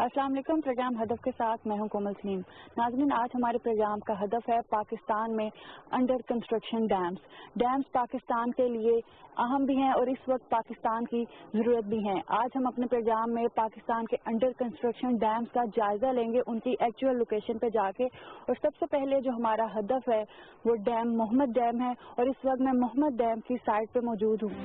السلام علیکم. پروگرام ہدف کے ساتھ میں ہوں کومل سلیم. ناظرین, آج ہمارے پروگرام کا ہدف ہے پاکستان میں انڈر کنسٹرکشن ڈیمز پاکستان کے لیے اہم بھی ہیں اور اس وقت پاکستان کی ضرورت بھی ہیں. آج ہم اپنے پروگرام میں پاکستان کے انڈر کنسٹرکشن ڈیمز کا جائزہ لیں گے, ان کی ایکچوئل لوکیشن پہ جا کے. اور سب سے پہلے جو ہمارا ہدف ہے وہ ڈیم محمد ڈیم ہے, اور اس وقت میں محمد ڈیم کی سائٹ پہ موجود ہوں.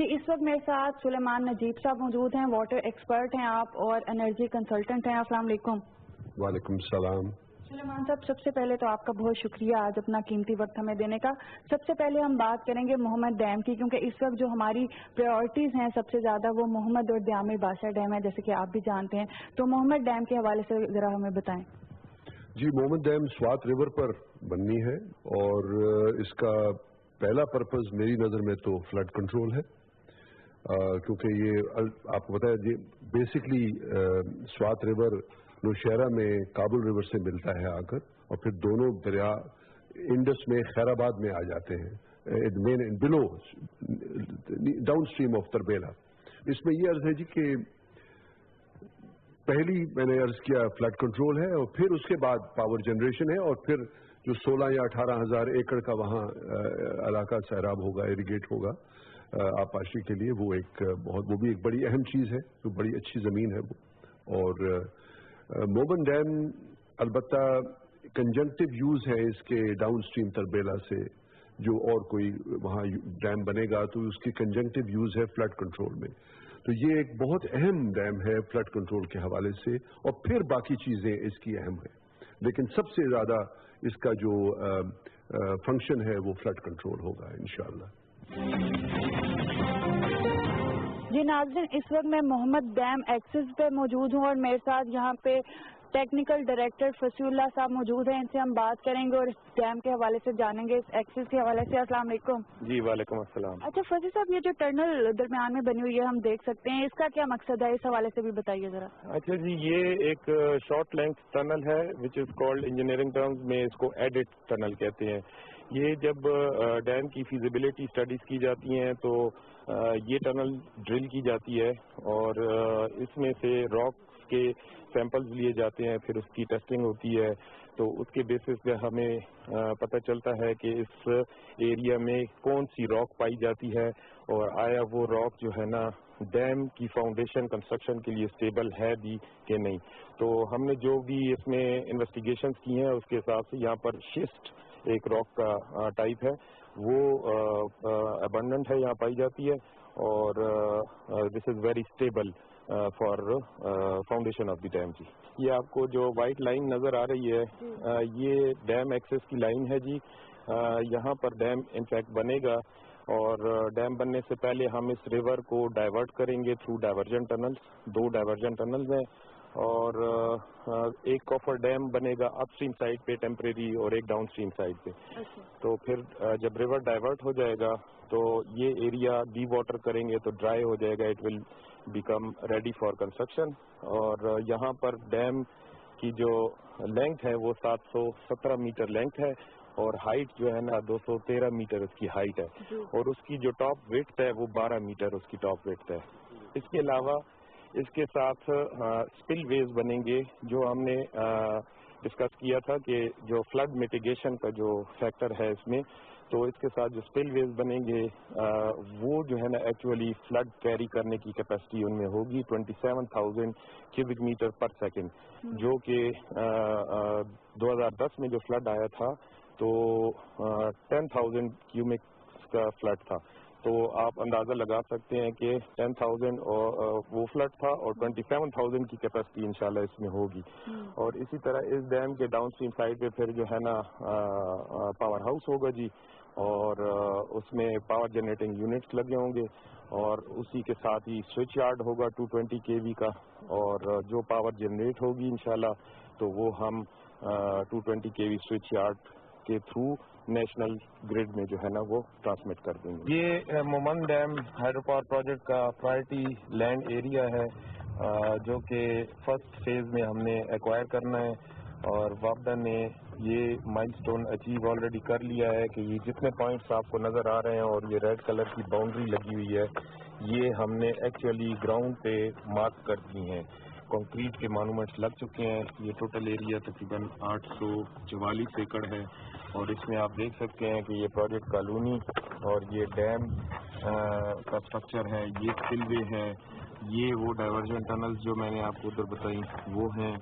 جی, اس وقت میرے ساتھ سلیمان نجیب صاحب موجود ہیں. واٹر ایکسپرٹ ہیں آپ اور انرجی کنسلٹنٹ ہیں. السلام علیکم. وعلیکم السلام. سلیمان صاحب, سب سے پہلے تو آپ کا بہت شکریہ آج اپنا قیمتی وقت ہمیں دینے کا. سب سے پہلے ہم بات کریں گے محمد ڈیم کی, کیونکہ اس وقت جو ہماری پریورٹیز ہیں سب سے زیادہ وہ محمد اور دیامی بادشاہ ڈیم ہے, جیسے کہ آپ بھی جانتے ہیں. تو محمد ڈیم کے حوالے سے ذرا ہمیں بتائیں. جی, محمد ڈیم سوات ریور پر بننی ہے اور اس کا پہلا پرپز میری نظر میں تو فلڈ کنٹرول ہے, کیونکہ یہ آپ کو بتایا جی بیسکلی سوات ریور نوشہرہ میں کابل ریور سے ملتا ہے آ کر, اور پھر دونوں دریا انڈس میں خیر آباد میں آ جاتے ہیں بلو ڈاؤن اسٹریم آف تربیلا. اس میں یہ عرض ہے جی کہ پہلی میں نے عرض کیا فلڈ کنٹرول ہے, اور پھر اس کے بعد پاور جنریشن ہے, اور پھر جو 16 یا 18 ہزار ایکڑ کا وہاں علاقہ سیراب ہوگا, ایریگیٹ ہوگا آبپاشی کے لیے, وہ بھی ایک بڑی اہم چیز ہے, جو بڑی اچھی زمین ہے وہ. اور محمد ڈیم البتہ کنجنکٹیو یوز ہے اس کے ڈاؤن اسٹریم تربیلا سے, جو اور کوئی وہاں ڈیم بنے گا تو اس کی کنجنکٹیو یوز ہے فلڈ کنٹرول میں. تو یہ ایک بہت اہم ڈیم ہے فلڈ کنٹرول کے حوالے سے, اور پھر باقی چیزیں اس کی اہم ہیں, لیکن سب سے زیادہ اس کا جو فنکشن ہے وہ فلڈ کنٹرول ہوگا انشاءاللہ. جی ناظرین, اس وقت میں محمد ڈیم ایکسس پہ موجود ہوں, اور میرے ساتھ یہاں پہ ٹیکنیکل ڈائریکٹر فصیح اللہ صاحب موجود ہیں. ان سے ہم بات کریں گے اور اس ڈیم کے حوالے سے جانیں گے, اس ایکسس کے حوالے سے. السلام علیکم. جی وعلیکم السلام. اچھا فصیح صاحب, یہ جو ٹنل درمیان میں بنی ہوئی ہے ہم دیکھ سکتے ہیں, اس کا کیا مقصد ہے, اس حوالے سے بھی بتائیے ذرا. اچھا جی, یہ ایک شارٹ لینتھ ٹنل ہے وچ از کالڈ انجینئرنگ ٹرمز میں اس کو ایڈٹ ٹنل کہتے ہیں. یہ جب ڈیم کی فیزیبلٹی اسٹڈیز کی جاتی ہیں تو یہ ٹنل ڈرل کی جاتی ہے, اور اس میں سے راک کے سیمپلز لیے جاتے ہیں, پھر اس کی ٹیسٹنگ ہوتی ہے. تو اس کے بیسس پہ ہمیں پتہ چلتا ہے کہ اس ایریا میں کون سی راک پائی جاتی ہے, اور آیا وہ راک جو ہے نا ڈیم کی فاؤنڈیشن کنسٹرکشن کے لیے اسٹیبل ہے بھی کہ نہیں. تو ہم نے جو بھی اس میں انویسٹیگیشنز کی ہیں اس کے حساب سے یہاں پر شسٹ ایک راک کا ٹائپ ہے, وہ ابنڈنٹ ہے, یہاں پائی جاتی ہے, اور this is very stable for foundation of the dam. جی, یہ آپ کو جو وائٹ لائن نظر آ رہی ہے یہ ڈیم ایکسس کی لائن ہے جی. یہاں پر ڈیم انفیکٹ بنے گا, اور ڈیم بننے سے پہلے ہم اس ریور کو ڈائیورٹ کریں گے through divergent tunnels. 2 divergent tunnels ہیں, اور ایک کافر ڈیم بنے گا اپ اسٹریم سائڈ پہ ٹیمپریری, اور ایک ڈاؤن اسٹریم سائڈ پہ. تو پھر جب ریور ڈائیورٹ ہو جائے گا تو یہ ایریا ڈی واٹر کریں گے تو ڈرائی ہو جائے گا, it will become ready for construction. اور یہاں پر ڈیم کی جو لینتھ ہے وہ 717 میٹر لینتھ ہے, اور ہائٹ جو ہے نا 213 میٹر اس کی ہائٹ ہے, اور اس کی جو ٹاپ ویڈتھ ہے وہ 12 میٹر اس کی ٹاپ ویڈتھ ہے. اس کے علاوہ اس کے ساتھ اسپل ویز بنیں گے, جو ہم نے ڈسکس کیا تھا کہ جو فلڈ میٹیگیشن کا جو فیکٹر ہے اس میں, تو اس کے ساتھ جو اسپل ویز بنیں گے وہ جو ہے نا ایکچولی فلڈ کیری کرنے کی کیپیسٹی ان میں ہوگی 27,000 کیوبک میٹر پر سیکنڈ, جو کہ 2010 میں جو فلڈ آیا تھا تو 10,000 کیوبک کا فلڈ تھا. تو آپ اندازہ لگا سکتے ہیں کہ 10,000 وہ فلڈ تھا اور 27,000 کی کیپیسٹی انشاءاللہ اس میں ہوگی. اور اسی طرح اس ڈیم کے ڈاؤن اسٹریم سائڈ پہ پھر جو ہے نا پاور ہاؤس ہوگا جی, اور اس میں پاور جنریٹنگ یونٹس لگے ہوں گے, اور اسی کے ساتھ ہی سوئچ یارڈ ہوگا 220 kV کا, اور جو پاور جنریٹ ہوگی انشاءاللہ تو وہ ہم 220 kV سوئچ یارڈ کے تھرو نیشنل گریڈ میں جو ہے نا وہ ٹرانسمٹ کر دیں گے. یہ Mohmand dam hydro power project کا پرائرٹی لینڈ ایریا ہے, جو کہ فرسٹ فیز میں ہم نے ایکوائر کرنا ہے, اور وابڈا نے یہ مائل سٹون اچیو آلریڈی کر لیا ہے کہ یہ جتنے پوائنٹس آپ کو نظر آ رہے ہیں اور یہ ریڈ کلر کی باؤنڈری لگی ہوئی ہے, یہ ہم نے ایکچولی گراؤنڈ پہ مارک کر دی ہیں. کنکریٹ کے مانومنٹس لگ چکے ہیں. یہ ٹوٹل ایریا تقریباً 844 ایکڑ ہے, اور اس میں آپ دیکھ سکتے ہیں کہ یہ پروجیکٹ کالونی اور یہ ڈیم کا اسٹرکچر ہے, یہ اسپل وے ہے, یہ وہ ڈائیورژن ٹنلز جو میں نے آپ کو ادھر بتائی وہ ہیں,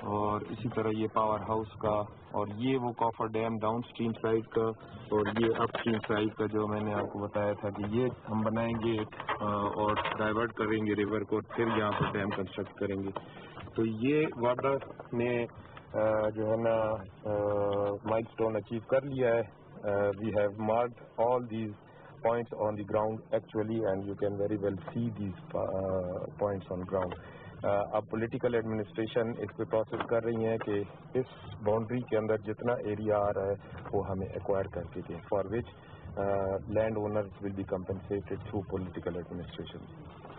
اور اسی طرح یہ پاور ہاؤس کا, اور یہ وہ کافر ڈیم ڈاؤن اسٹریم سائڈ کا, اور یہ اپ اسٹریم سائڈ کا جو میں نے آپ کو بتایا تھا کہ یہ ہم بنائیں گے اور ڈائیورٹ کریں گے ریور کو, پھر یہاں پر ڈیم کنسٹرکٹ کریں گے. تو یہ وابڈا نے جو ہے نا مائل سٹون اچیو کر لیا ہے. We have marked all these points on the ground actually, and you can very well see these points on ground. اب پولیٹیکل ایڈمنسٹریشن اس پہ پروسیس کر رہی ہیں کہ اس باؤنڈری کے اندر جتنا ایریا آ رہا ہے وہ ہمیں ایکوائر کر کے دیں, for which land owners will be compensated through political administration.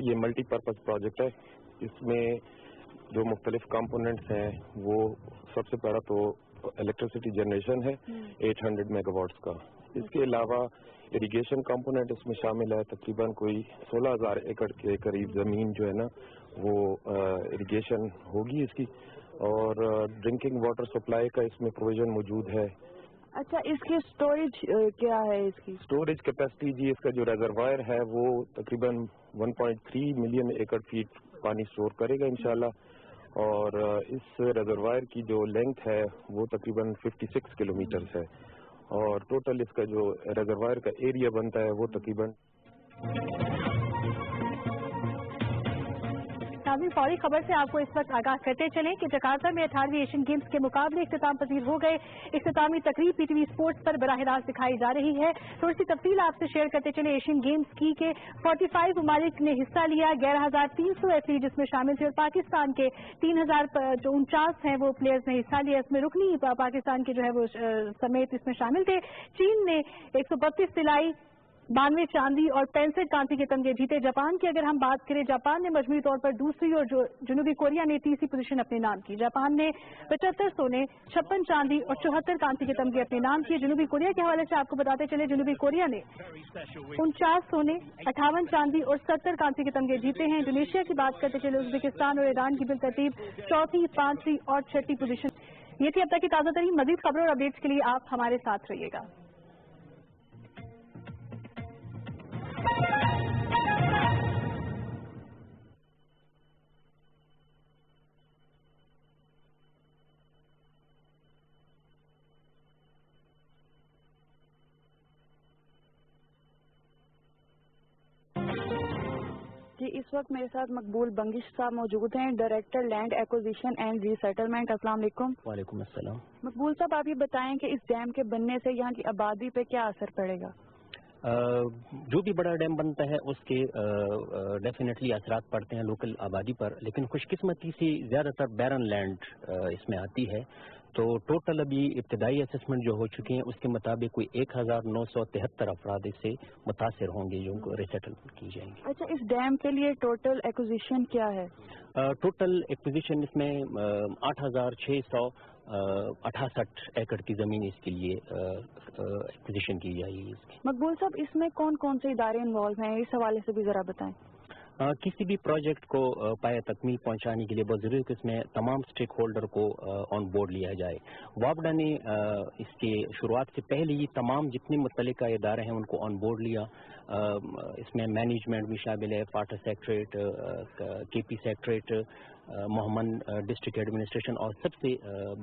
یہ ملٹی پرپز پروجیکٹ ہے. اس میں جو مختلف کمپوننٹس ہیں وہ سب سے پہلا تو الیکٹریسٹی جنریشن ہے 800 میگا واٹس کا. اس کے علاوہ اریگیشن کمپوننٹ اس میں شامل ہے, تقریباً کوئی 16,000 ایکڑ کے قریب زمین جو ہے نا وہ اریگیشن ہوگی اس کی, اور ڈرنکنگ واٹر سپلائی کا اس میں پروویژن موجود ہے. اچھا, اس کی اسٹوریج کیا ہے؟ اس کی اسٹوریج کیپیسٹی جی, اس کا جو ریزروائر ہے وہ تقریباً 1.3 ملین ایکڑ فیٹ پانی اسٹور کرے گا انشاءاللہ, اور اس ریزروائر کی جو لینتھ ہے وہ تقریباً 56 کلومیٹرز ہے, اور ٹوٹل اس کا جو ریزروائر کا ایریا بنتا ہے وہ تقریباً. ناظرین, فوری خبر سے آپ کو اس وقت آگاہ کرتے چلیں کہ جکارتا میں 18ویں ایشین گیمز کے مقابلے اختتام پذیر ہو گئے. اختتامی تقریب پی ٹی وی اسپورٹس پر براہ راست دکھائی جا رہی ہے. تھوڑی سی تفصیل آپ سے شیئر کرتے چلیں ایشین گیمز کی کہ 45 ممالک نے حصہ لیا, 11,300 ایتھلیٹ جس میں شامل تھے, اور پاکستان کے 3,049 ہیں وہ پلیئرز نے حصہ لیا. اس میں رکنی پاکستان کے جو ہے وہ سمیت اس میں شامل تھے. چین نے 132 طلائی, 92 چاندی اور 65 کانسی کے تمغے جیتے. جاپان کی اگر ہم بات کریں, جاپان نے مجموعی طور پر دوسری اور جنوبی کوریا نے تیسری پوزیشن اپنے نام کی. جاپان نے 75 سونے, 56 چاندی اور 74 کانسی کے تمغے اپنے نام کیے. جنوبی کوریا کے حوالے سے آپ کو بتاتے چلے, جنوبی کوریا نے 49 سونے, 58 چاندی اور 70 کانسی کے تمغے جیتے ہیں. انڈونیشیا کی بات کرتے چلے, ازبکستان اور ایران کی بالترتیب چوتھی, پانچویں اور چھٹی پوزیشن. یہ تھی اب تک کی تازہ ترین. مزید خبروں اور اپڈیٹس کے لیے آپ ہمارے ساتھ رہیے گا. جی, اس وقت میرے ساتھ مقبول بنگش صاحب موجود ہیں, director land acquisition and resettlement. السلام علیکم. وعلیکم السلام. مقبول صاحب, آپ یہ بتائیں کہ اس ڈیم کے بننے سے یہاں کی آبادی پہ کیا اثر پڑے گا؟ جو بھی بڑا ڈیم بنتا ہے اس کے ڈیفینیٹلی اثرات پڑتے ہیں لوکل آبادی پر, لیکن خوش قسمتی سے زیادہ تر بیرن لینڈ اس میں آتی ہے. تو ٹوٹل ابھی ابتدائی اسسمنٹ جو ہو چکی ہیں اس کے مطابق کوئی 1973 افراد اس سے متاثر ہوں گے جو ان کو ریسیٹلمنٹ کی جائیں گے. اچھا، اس ڈیم کے لیے ٹوٹل ایکوزیشن کیا ہے؟ ٹوٹل ایکوزیشن اس میں 8,668 ایکڑ کی زمین اس کے لیے ایکوزیشن کی جائے گی. مقبول صاحب، اس میں کون کون سے ادارے انوالو ہیں، اس حوالے سے بھی ذرا بتائیں. کسی بھی پروجیکٹ کو پایہ تکمیل پہنچانے کے لیے بہت ضروری ہے کہ اس میں تمام اسٹیک ہولڈر کو آن بورڈ لیا جائے. وابڈا نے اس کے شروعات سے پہلے ہی تمام جتنے متعلقہ ادارے ہیں ان کو آن بورڈ لیا. اس میں مینجمنٹ بھی شامل ہے، پارٹر سیکٹریٹ، کے پی سیکٹریٹ، محمد ڈسٹرکٹ ایڈمنسٹریشن، اور سب سے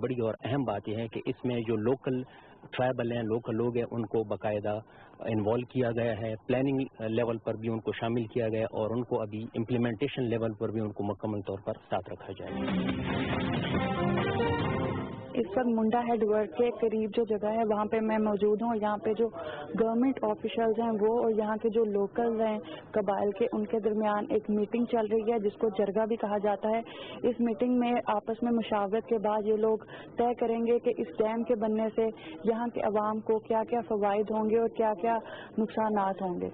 بڑی اور اہم بات یہ ہے کہ اس میں جو لوکل ٹرائبل ہیں، لوکل لوگ ہیں، ان کو باقاعدہ انوالو کیا گیا ہے. پلاننگ لیول پر بھی ان کو شامل کیا گیا اور ان کو ابھی امپلیمنٹیشن لیول پر بھی ان کو مکمل طور پر ساتھ رکھا جائے گا. اس وقت منڈا ہیڈ ورک کے قریب جو جگہ ہے وہاں پہ میں موجود ہوں. یہاں پہ جو گورنمنٹ آفیشلز ہیں وہ اور یہاں کے جو لوکل ہیں قبائل کے، ان کے درمیان ایک میٹنگ چل رہی ہے جس کو جرگہ بھی کہا جاتا ہے. اس میٹنگ میں آپس میں مشاورت کے بعد یہ لوگ طے کریں گے کہ اس ڈیم کے بننے سے یہاں کے عوام کو کیا کیا فوائد ہوں گے اور کیا کیا نقصانات ہوں گے.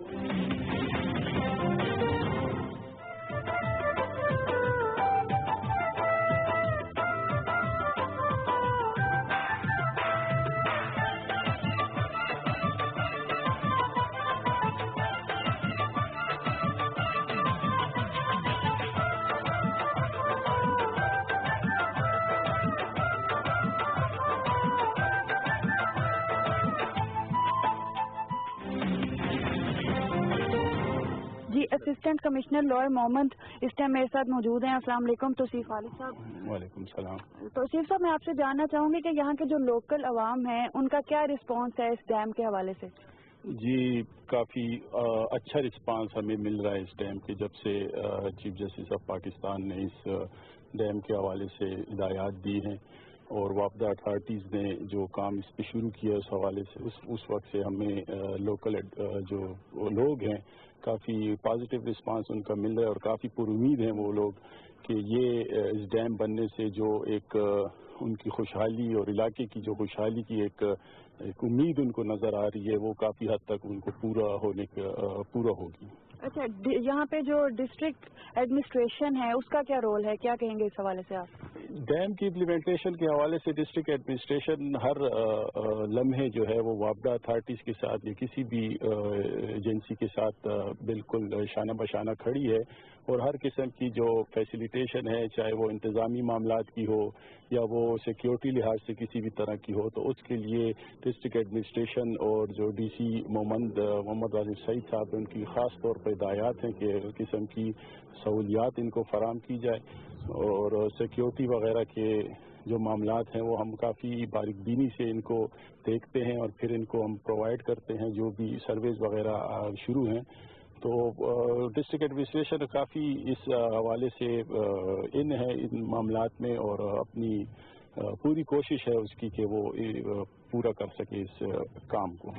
اسسٹنٹ کمشنر لوئر محمد اس ٹائم میرے ساتھ موجود ہیں. السلام علیکم. توصیف خالد صاحب. وعلیکم السلام. توصیف صاحب، میں آپ سے جاننا چاہوں گی کہ یہاں کے جو لوکل عوام ہیں ان کا کیا رسپانس ہے اس ڈیم کے حوالے سے؟ جی، کافی اچھا رسپانس ہمیں مل رہا ہے اس ڈیم کے. جب سے چیف جسٹس آف پاکستان نے اس ڈیم کے حوالے سے ہدایات دی ہیں اور وابڈا اتھارٹیز نے جو کام اس پہ شروع کیا اس حوالے سے اس وقت سے ہمیں لوکل جو لوگ ہیں کافی پازیٹیو رسپانس ان کا مل رہا ہے اور کافی پر امید ہیں وہ لوگ کہ یہ اس ڈیم بننے سے جو ایک ان کی خوشحالی اور علاقے کی جو خوشحالی کی ایک امید ان کو نظر آ رہی ہے وہ کافی حد تک ان کو پورا ہوگی. اچھا، یہاں پہ جو ڈسٹرکٹ ایڈمنسٹریشن ہے اس کا کیا رول ہے، کیا کہیں گے اس حوالے سے آپ؟ ڈیم کی امپلیمنٹیشن کے حوالے سے ڈسٹرکٹ ایڈمنسٹریشن ہر لمحے جو ہے وہ وابڈا اتھارٹیز کے ساتھ یا کسی بھی ایجنسی کے ساتھ بالکل شانہ بشانہ کھڑی ہے اور ہر قسم کی جو فیسیلیٹیشن ہے، چاہے وہ انتظامی معاملات کی ہو یا وہ سیکیورٹی لحاظ سے کسی بھی طرح کی ہو، تو اس کے لیے ڈسٹرکٹ ایڈمنسٹریشن اور جو ڈی سی محمد راجب سعید صاحب ان کی خاص طور پر ہدایات ہیں کہ ہر قسم کی سہولیات ان کو فراہم کی جائے اور سیکیورٹی وغیرہ کے جو معاملات ہیں وہ ہم کافی باریک بینی سے ان کو دیکھتے ہیں اور پھر ان کو ہم پرووائڈ کرتے ہیں جو بھی سروس وغیرہ شروع ہیں. تو ڈسٹرکٹ ایڈمنسٹریشن کافی اس حوالے سے ان معاملات میں اور اپنی پوری کوشش ہے اس کی کہ وہ پورا کر سکے اس کام کو.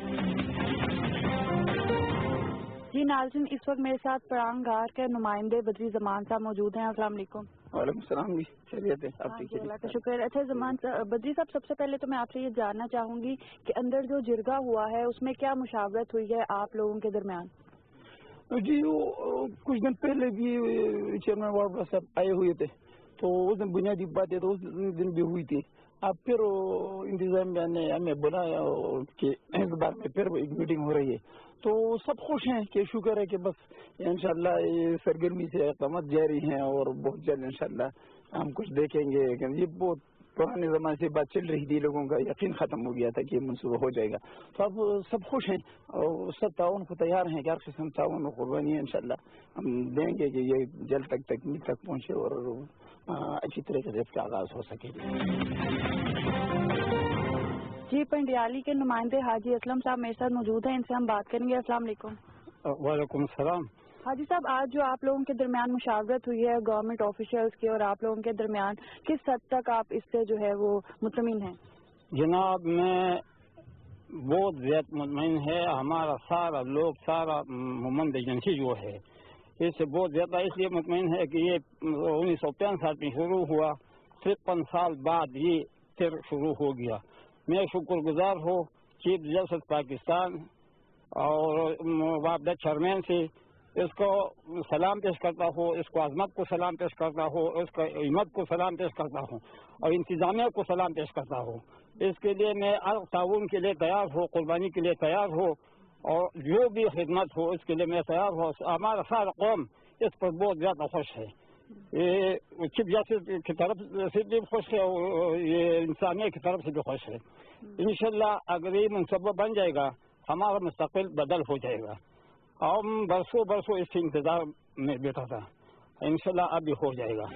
جی ناظرین، اس وقت میرے ساتھ پرانگار کے نمائندے بدری زمان صاحب موجود ہیں. السلام علیکم. وعلیکم السلام. جی خیریت ہے؟ اللہ کا شکر. اچھا زمان بدری صاحب، سب سے پہلے تو میں آپ سے یہ جاننا چاہوں گی کہ اندر جو جرگہ ہوا ہے اس میں کیا مشاورت ہوئی ہے آپ لوگوں کے درمیان؟ جی، وہ کچھ دن پہلے بھی چیئرمین وابڈا صاحب آئے ہوئے تھے تو اس دن بنیادی باتیں تو اس دن بھی ہوئی تھی. اب پھر انتظامیہ نے ہمیں بلایا کہ اس بار میں پھر ایک میٹنگ ہو رہی ہے تو سب خوش ہیں کہ شکر ہے کہ بس انشاءاللہ یہ سرگرمی سے اقدامات جاری ہیں اور بہت جلد انشاءاللہ ہم کچھ دیکھیں گے. یہ بہت پرانے زمانے سے بات چل رہی تھی، لوگوں کا یقین ختم ہو گیا تھا کہ یہ منصوبہ ہو جائے گا. تو اب سب خوش ہیں اور سب تعاون کو تیار ہیں کہ ہر قسم تعاون و قربانی انشاءاللہ ہم دیں گے کہ یہ جلد تک تکمیل تک پہنچے اور اچھی طریقے سے اس کا آغاز ہو سکے. جی پنڈیالی کے نمائندے حاجی اسلم صاحب میرے ساتھ موجود ہیں، ان سے ہم بات کریں گے. السلام علیکم. وعلیکم السلام. حاجی صاحب، آج جو آپ لوگوں کے درمیان مشاورت ہوئی ہے گورنمنٹ آفیشلز کی اور آپ لوگوں کے درمیان، کس حد تک آپ اس سے جو ہے وہ مطمئن ہیں؟ جناب میں بہت زیادہ مطمئن ہے. ہمارا سارا لوگ سارا محمد ایجنسی جو ہے اس سے بہت زیادہ اس لیے مطمئن ہے کہ یہ 1965 میں شروع ہوا، 53 سال بعد یہ پھر شروع ہو گیا. میں شکر گزار ہوں چیف جسٹس پاکستان اور وابڈا چیئرمین سے. اس کو سلام پیش کرتا ہوں, اس کو عظمت کو سلام پیش کرتا ہوں, اس کو ہمت کو سلام پیش کرتا ہوں اور انتظامیہ کو سلام پیش کرتا ہوں. اس کے لیے میں تعاون کے لیے تیار ہوں, قربانی کے لیے تیار ہوں اور جو بھی خدمت ہو اس کے لیے میں تیار ہوں. ہمارا سارا قوم اس پر بہت زیادہ خوش ہے. یہ چیف جسٹس کی طرف سے بھی خوش ہے اور یہ انسانیت کی طرف سے بھی خوش ہے. انشاءاللہ اگر یہ منصوبہ بن جائے گا ہمارا مستقبل بدل ہو جائے گا. ہم برسوں اس انتظار میں بیٹھا تھا, انشاءاللہ اب بھی ہو جائے گا.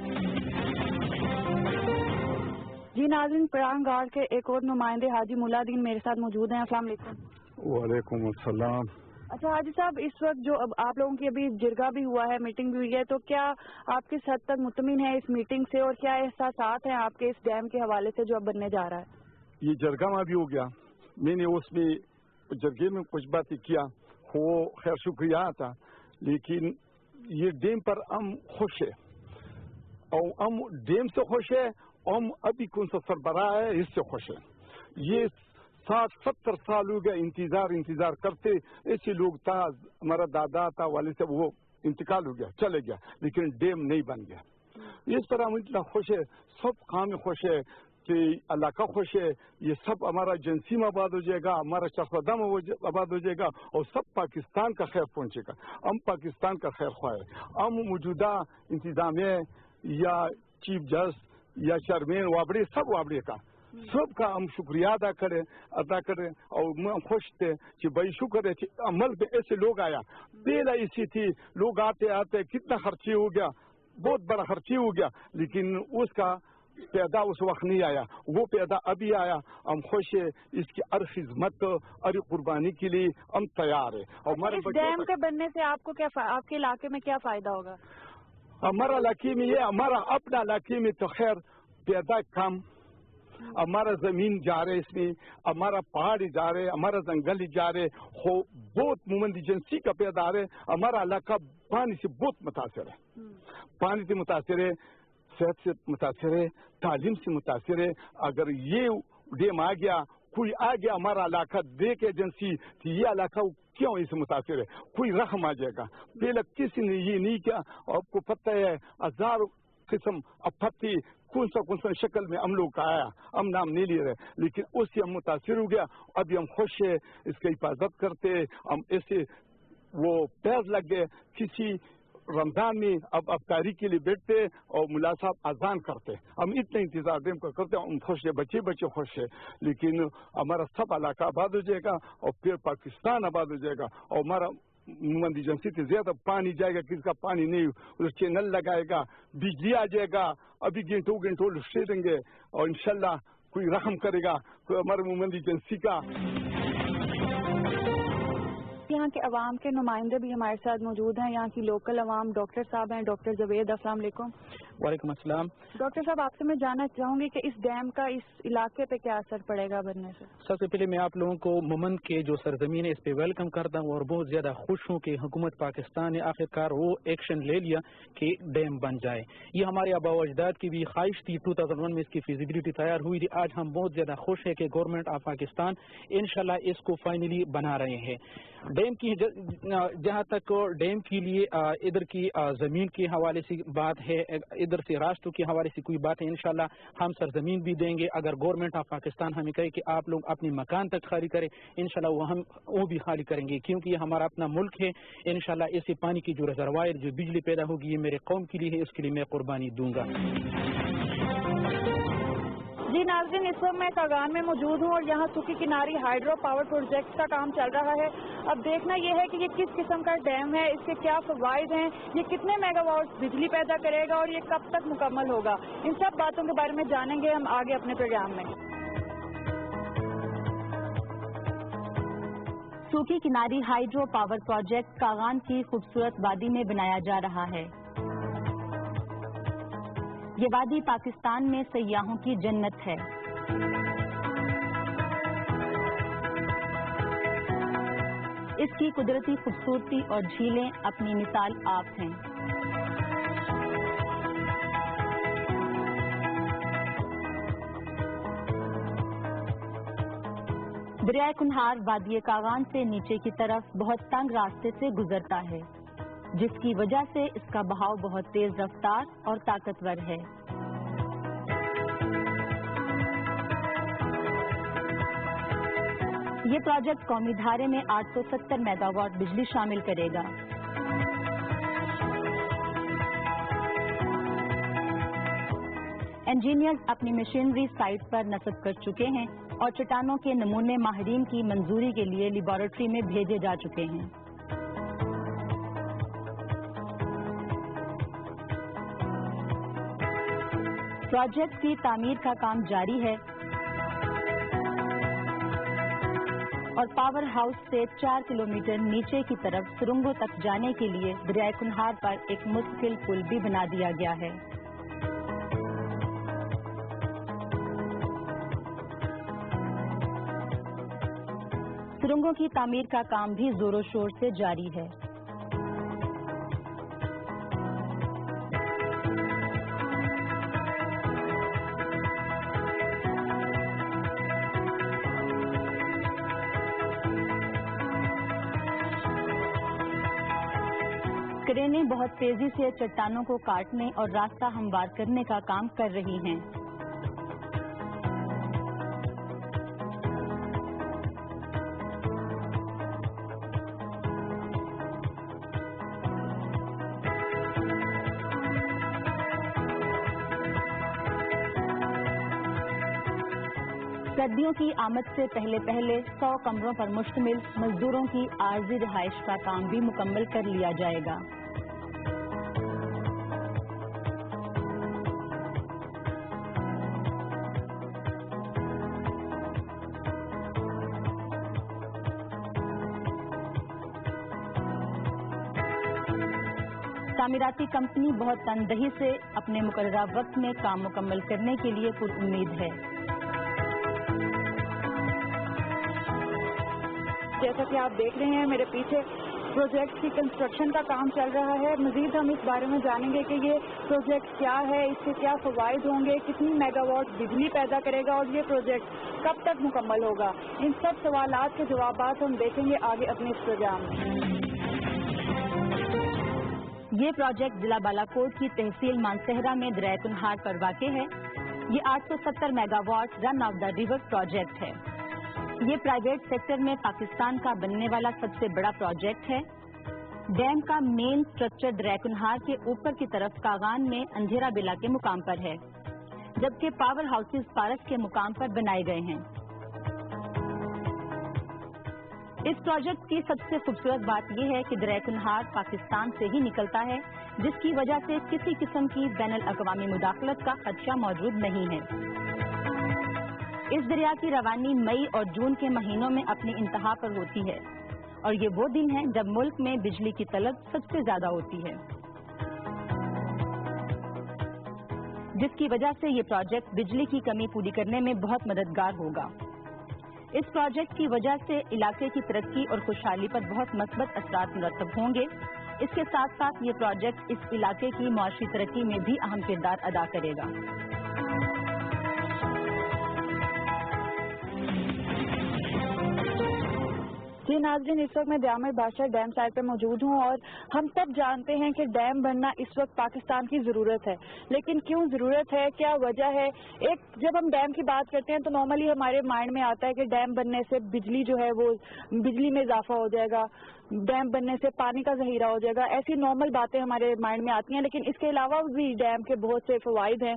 جی ناظرین, پران گارڈ کے ایک اور نمائندے حاجی ملا دین میرے ساتھ موجود ہیں. السلام علیکم. وعلیکم السلام. اچھا حاجی صاحب, اس وقت جو اب آپ لوگوں کی ابھی جرگہ بھی ہوا ہے, میٹنگ بھی ہوئی ہے, تو کیا آپ کس حد تک مطمئن ہیں اس میٹنگ سے اور کیا احساسات ہیں آپ کے اس ڈیم کے حوالے سے جو اب بننے جا رہا ہے؟ یہ جرگہ میں بھی ہو گیا, میں نے اس میں جرگے میں کچھ باتیں کیا, وہ خیر شکریہ تھا, لیکن یہ ڈیم پر ہم خوش ہے اور ہم ڈیم سے خوش ہے. ہم ابھی کون سا سربراہ ہے اس سے خوش ہے. یہ 60-70 سال ہو گیا انتظار کرتے. ایسے لوگ تھا, ہمارا دادا تھا, والد صاحب وہ انتقال ہو گیا, چلے گیا, لیکن ڈیم نہیں بن گیا. اس پر ہم اتنا خوش ہے, سب قوم خوش ہے کہ علاقہ خوش ہے. یہ سب ہمارا ایجنسی میں آباد ہو جائے گا, ہمارا چرخدہ میں آباد ہو جائے گا اور سب پاکستان کا خیر پہنچے گا. ہم پاکستان کا خیر خواہ ہے. ہم موجودہ انتظامیہ یا چیف جسٹس یا چیئرمین وابڑے سب وابڑے کا سب کا ہم شکریہ ادا کریں اور میں خوش تھے کہ بھائی شکر ہے کہ عمل پہ ایسے لوگ آیا. پہلا ایسی تھی, لوگ آتے کتنا خرچی ہو گیا, بہت بڑا خرچی ہو گیا, لیکن اس کا پیدا اس وقت نہیں آیا, وہ پیدا ابھی آیا. ہم خوش ہے, اس کی ہر خدمت ہر قربانی کے لیے ہم تیار ہے. اور اس ڈیم کے بننے سے آپ کو کیا, آپ کے علاقے میں کیا فائدہ ہوگا؟ ہمارا علاقے میں یہ, ہمارا اپنا علاقے میں تو خیر پیدا کم, ہمارا زمین جا رہے, اس میں ہمارا پہاڑ جا رہے, ہمارا جنگل جا رہے, بہت مومند ایجنسی کا پیدا آ رہے. ہمارا علاقہ پانی سے بہت متاثر ہے, پانی سے متاثر ہے, صحت سے متاثر ہے, تعلیم سے متاثر ہے. اگر یہ ڈیم آ گیا, کوئی آ گیا ہمارا علاقہ دیکھ ایجنسی کہ یہ علاقہ کیوں اس سے متاثر ہے, کوئی رحم آ جائے گا. پہلے کسی نے یہ نہیں کیا. آپ کو پتہ ہے ہزار قسم اپتی کون سا شکل میں ہم لوگ کا آیا, ہم نام نہیں لے رہے, لیکن اس سے ہم متاثر ہو گیا. ابھی ہم خوش ہے, اس کی حفاظت کرتے. ہم ایسے وہ پیز لگ گئے, کسی رمضان میں اب افطاری کے لیے بیٹھتے اور ملا صاحب اذان کرتے. ہم اتنا انتظار ڈیم کا کرتے, ہم خوش ہے, بچے خوش ہے, لیکن ہمارا سب علاقہ آباد ہو جائے گا اور پھر پاکستان آباد ہو جائے گا. اور ہمارا مندی ایجنسی سے زیادہ پانی جائے گا, کس کا پانی نہیں, اس چینل لگائے گا, بجلی آ جائے گا. ابھی گھنٹوں لٹے دیں گے اور انشاءاللہ کوئی رحم کرے گا, کوئی ہمارے مندی ایجنسی کا. یہاں کے عوام کے نمائندے بھی ہمارے ساتھ موجود ہیں, یہاں کی لوکل عوام. ڈاکٹر صاحب ہیں, ڈاکٹر زبید. السلام علیکم. وعلیکم السلام. ڈاکٹر صاحب, آپ سے میں جاننا چاہوں گی کہ اس ڈیم کا اس علاقے پہ کیا اثر پڑے گا بننے سے؟ سب سے پہلے میں آپ لوگوں کو مومند کے جو سرزمین ہے اس پہ ویلکم کرتا ہوں اور بہت زیادہ خوش ہوں کہ حکومت پاکستان نے آخرکار وہ ایکشن لے لیا کہ ڈیم بن جائے. یہ ہمارے آبا و اجداد کی بھی خواہش تھی, 2001 میں اس کی فیزیبلٹی تیار ہوئی تھی. آج ہم بہت زیادہ خوش ہیں کہ گورنمنٹ آف پاکستان انشاءاللہ اس کو فائنلی بنا رہے ہیں. ڈیم کی جہاں تک ڈیم کے لیے ادھر کی زمین کے حوالے سے بات ہے, ادھر سے راستوں کے حوالے سے کوئی بات ہے, انشاءاللہ ہم سرزمین بھی دیں گے. اگر گورنمنٹ آف پاکستان ہمیں کہے کہ آپ لوگ اپنے مکان تک خالی کریں, انشاءاللہ وہ بھی خالی کریں گے, کیونکہ یہ ہمارا اپنا ملک ہے. انشاءاللہ اس سے پانی کی جو ریزروائر جو بجلی پیدا ہوگی یہ میرے قوم کے لیے ہے, اس کے لیے میں قربانی دوں گا. جی ناظرین, اس وقت میں کاغان میں موجود ہوں اور یہاں سوکی کناری ہائیڈرو پاور پروجیکٹ کا کام چل رہا ہے. اب دیکھنا یہ ہے کہ یہ کس قسم کا ڈیم ہے, اس کے کیا فوائد ہیں, یہ کتنے میگا واٹ بجلی پیدا کرے گا اور یہ کب تک مکمل ہوگا. ان سب باتوں کے بارے میں جانیں گے ہم آگے اپنے پروگرام میں. سوکی کناری ہائیڈرو پاور پروجیکٹ کاغان کی خوبصورت وادی میں بنایا جا رہا ہے. یہ وادی پاکستان میں سیاحوں کی جنت ہے. اس کی قدرتی خوبصورتی اور جھیلیں اپنی مثال آپ ہیں. दरिया कुन्हार वादी कागान से नीचे की तरफ बहुत तंग रास्ते से गुजरता है, जिसकी वजह से इसका बहाव बहुत तेज रफ्तार और ताकतवर है। ये प्रोजेक्ट कौमी धारे में 870 मेगावाट बिजली शामिल करेगा। इंजीनियर्स अपनी मशीनरी साइट पर नस्ब कर चुके हैं और चट्टानों के नमूने माहिरीन की मंजूरी के लिए लेबोरेटरी में भेजे जा चुके हैं। प्रोजेक्ट की तामीर का काम जारी है और पावर हाउस से 4 किलोमीटर नीचे की तरफ सुरंगों तक जाने के लिए दरिया कुन्हार पर एक मुस्तकिल पुल भी बना दिया गया है। सुरंगों की तामीर का काम भी जोरों शोर से जारी है। क्रेनें बहुत तेजी से चट्टानों को काटने और रास्ता हमवार करने का काम कर रही हैं। सर्दियों की आमद से पहले 100 कमरों पर मुश्तमिल मजदूरों की आर्जी रिहाइश का काम भी मुकम्मल कर लिया जाएगा। तामीराती कंपनी बहुत तनदही से अपने मुकर्ररा वक्त में काम मुकम्मल करने के लिए पुरुम्मीद है। जैसा कि आप देख रहे हैं मेरे पीछे प्रोजेक्ट की कंस्ट्रक्शन का काम चल रहा है। मजीद हम इस बारे में जानेंगे कि ये प्रोजेक्ट क्या है, इससे क्या फवायद होंगे, कितनी मेगावाट बिजली पैदा करेगा और ये प्रोजेक्ट कब तक मुकम्मल होगा। इन सब सवालात के जवाबात हम देखेंगे आगे अपने इस प्रोग्राम में। ये प्रोजेक्ट जिला बालाकोट की तहसील मानसहरा में दरिया कुन्हार पर वाक़ है। ये 870 megawatt run of the river project है। ये प्राइवेट सेक्टर में पाकिस्तान का बनने वाला सबसे बड़ा प्रोजेक्ट है। डैम का मेन स्ट्रक्चर दरिया कुन्हार के ऊपर की तरफ कागान में अंधेरा बिला के मुकाम पर है, जबकि पावर हाउसेस पारस के मुकाम पर बनाए गए हैं। इस प्रोजेक्ट की सबसे खूबसूरत बात यह है कि दरिया कुन्हार पाकिस्तान से ही निकलता है, जिसकी वजह से किसी किस्म की बैनुल अक़वामी मुदाखलत का खदशा मौजूद नहीं है। इस दरिया की रवानी मई और जून के महीनों में अपनी इंतहा पर होती है और ये वो दिन है जब मुल्क में बिजली की तलब सबसे ज्यादा होती है, जिसकी वजह से ये प्रोजेक्ट बिजली की कमी पूरी करने में बहुत मददगार होगा। इस प्रोजेक्ट की वजह से इलाके की तरक्की और खुशहाली पर बहुत मस्बत असरात मुरतब होंगे। इसके साथ साथ ये प्रोजेक्ट इस इलाके की मुआशी तरक्की में भी अहम किरदार अदा करेगा। जी नाज़रीन, इस वक्त मैं जामिर बादशाह डैम साइड पर मौजूद हूँ और हम सब जानते हैं कि डैम बनना इस वक्त पाकिस्तान की ज़रूरत है। लेकिन क्यों ज़रूरत है, क्या वजह है? जब हम डैम की बात करते हैं तो नॉर्मली हमारे माइंड में आता है कि डैम बनने से बिजली जो है वो बिजली में इजाफा हो जाएगा, डैम बनने से पानी का ज़हीरा हो जाएगा, ऐसी नॉर्मल बातें हमारे माइंड में आती हैं। लेकिन इसके अलावा भी डैम के बहुत से फ़वाइद हैं।